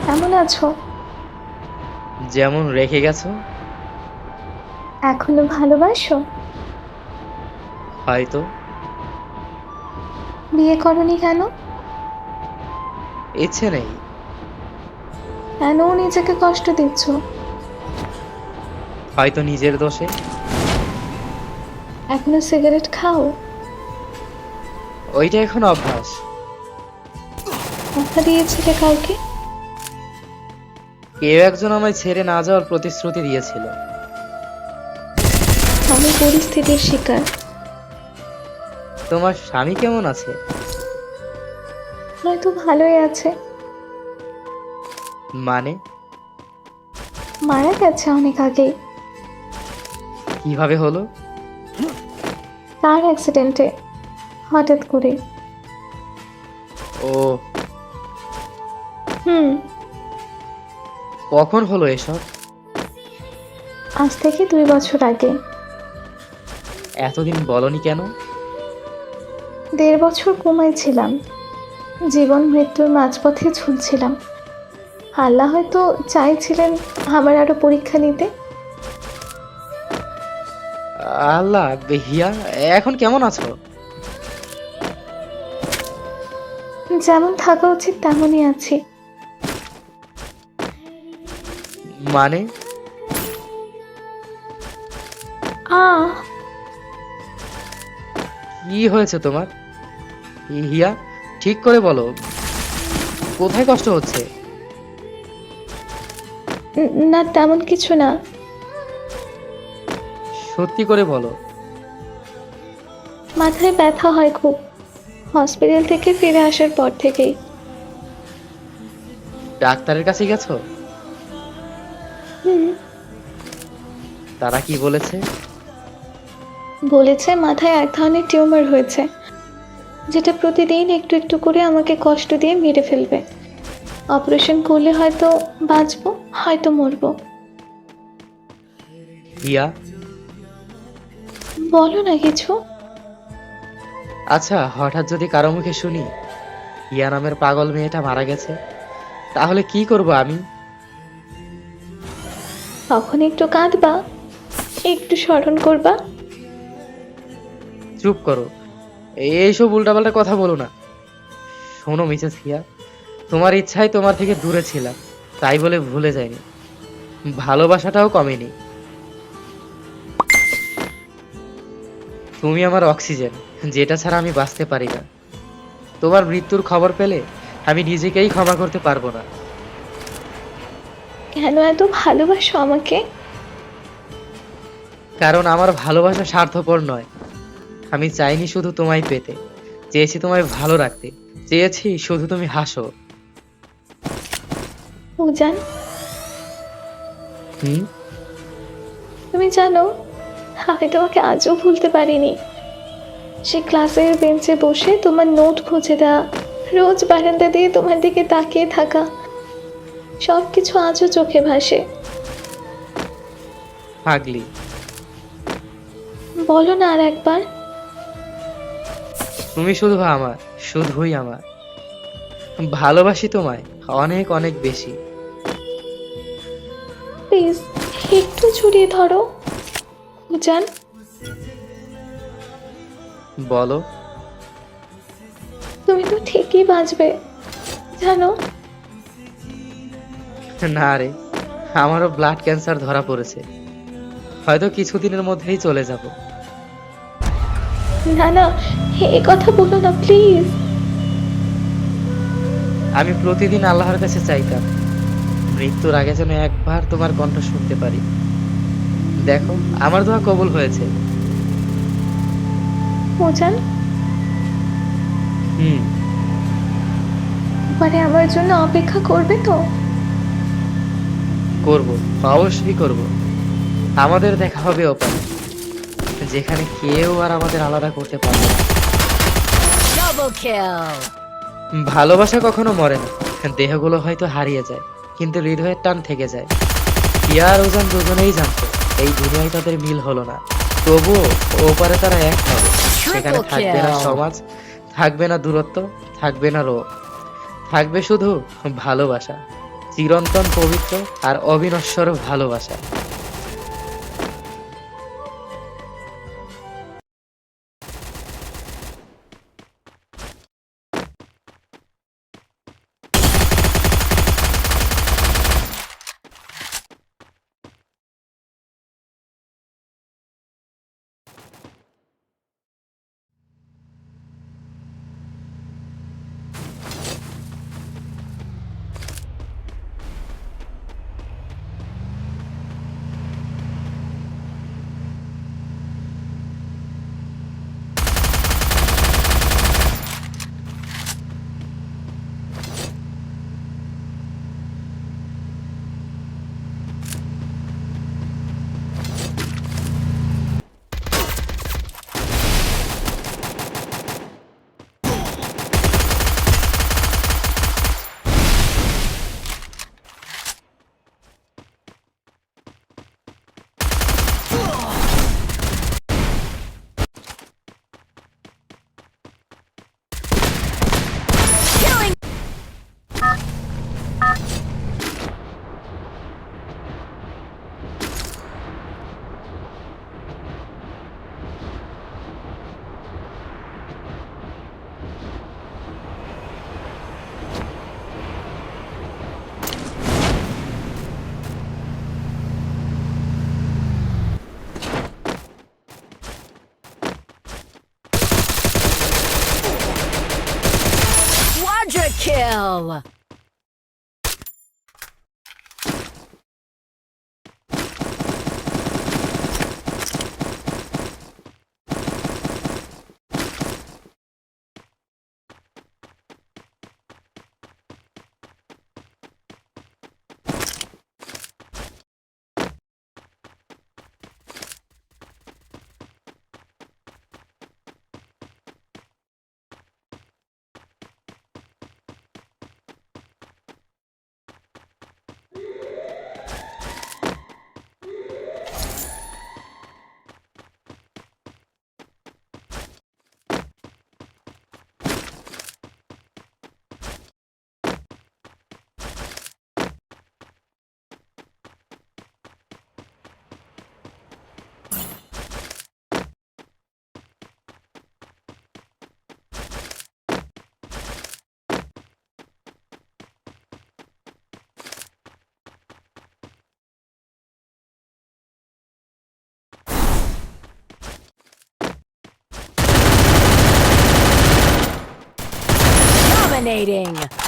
কেমন আছো? যেমন রেখে গেছো। এখনো ভালোবাসো? হয়তো। বিয়ে করনি কেন? ইচ্ছে নেই। কেন নিজেকে কষ্ট দিচ্ছ? হয়তো নিজের দোষে। এখনো সিগারেট খাও? ওইটা এখন অভ্যাস। কথা দিয়েছিলে কাউকে? কেউ একজন আমায় ছেড়ে না যাওয়ার প্রতিশ্রুতি দিয়েছিল। আমি পরিস্থিতির শিকার। তোমার স্বামী কেমন আছে? হয়তো ভালোই আছে। মানে? মারা গেছে অনেক আগেই। কিভাবে হলো? কার অ্যাক্সিডেন্টে, হঠাৎ করে। ও, হুম। কখন হলো এসব? আজ থেকে 2 বছর আগে। এতদিন বলনি কেন? 1.5 বছর কোমায় ছিলাম। জীবন মৃত্যুর মাঝপথে ঝুলছিলাম। আল্লাহ হয়তো চাইছিলেন আমার আরো পরীক্ষা নিতে। আল্লাহ। হিয়া, এখন কেমন আছো? যেমন থাকা উচিত তেমনই আছি। মানে? আহ কি হয়েছে তোমার? হিয়া, ঠিক করে বলো। কোথায় কষ্ট হচ্ছে? না, তেমন কিছু না। সত্যি করে বলো। মাথায় ব্যথা হয় খুব, হসপিটাল থেকে ফিরে আসার পর থেকেই। ডাক্তারের কাছে গেছো? হুম। তারা কি বলেছে? বলেছে মাথায় এক ধরনের টিউমার হয়েছে, যেটা প্রতিদিন একটু একটু করে আমাকে কষ্ট দিয়ে মেরে ফেলবে। অপারেশন করলে হয়তো বাঁচবো, হয়তো মরবো। হিয়া, বলো না কিছু। আচ্ছা, হঠাৎ যদি কারো মুখে শুনি হিয়া নামের পাগল মেয়েটা মারা গেছে, তাহলে কি করব আমি? তখন একটু কাঁদবা, একটু স্মরণ করবা। চুপ করো, এইসব উল্টাপাল্টা কথা বলো না। শোনো মিসেস হিয়া, তোমার ইচ্ছায় তোমার থেকে দূরে ছিলাম, তাই বলে ভুলে যাইনি। ভালোবাসাটাও কমেনি। তুমি আমার অক্সিজেন, যেটা ছাড়া আমি বাঁচতে পারি না। তোমার মৃত্যুর খবর পেলে আমি নিজেকেই ক্ষমা করতে পারবো না। কেন এত ভালোবাসো আমাকে? কারণ আমার ভালোবাসা স্বার্থপর নয়। আমি চাইনি শুধু তোমায় পেতে, চেয়েছি তোমায় ভালো রাখতে, চেয়েছি শুধু তুমি হাসো। উজান, হুম। তুমি জানো, আমি তোমাকে আজও ভুলতে পারিনি। সে ক্লাসের বেঞ্চে বসে তোমার নোট খুঁজে দেওয়া, রোজ বারান্দা দিয়ে তোমার দিকে তাকিয়ে থাকা, সব কিছু আজও চোখে ভাসে। পাগলি। বলো না আর একবার। তুমি শুধু আমার, শুধুই আমার। ভালোবাসি তোমায় অনেক অনেক বেশি। প্লিজ, একটু জড়িয়ে ধরো উজান। বলো। তুমি তো ঠিকই বাঁচবে, জানো। না রে, আমারও ব্লাড ক্যান্সার ধরা পড়েছে। হয়তো কিছুদিনের মধ্যেই চলে যাব। না না, এ কথা বলো না প্লিজ। আমি প্রতিদিন আল্লাহর কাছে চাইতাম মৃত্যুর আগে যেন একবার তোমার কণ্ঠ শুনতে পারি। দেখো, আমার দোয়া কবুল হয়েছে। উজান, হুম। মানে আমার জন্য অপেক্ষা করবে তো? করব, অবশ্যই করব। আমাদের দেখা হবে ওপারে, যেখানে কেউ আর আমাদের আলাদা করতে পারবে না। Double kill. ভালোবাসা কখনো মরে না। দেহগুলো হয়তো হারিয়ে যায়, কিন্তু হৃদয়ের টান থেকে যায়। হিয়া আর ওজন দুজনেই জানতো এই দুনিয়ায় তাদের মিল হলো না, তবুও ওপারে তারা এক হবে। সেখানে Triple থাকবে না kill. সমাজ, থাকবে না দূরত্ব, থাকবে না রোগ, থাকবে শুধু ভালোবাসা, চিরন্তন পবিত্র আর অবিনশ্বর ভালোবাসা। Killing. Quadra kill. Dominating.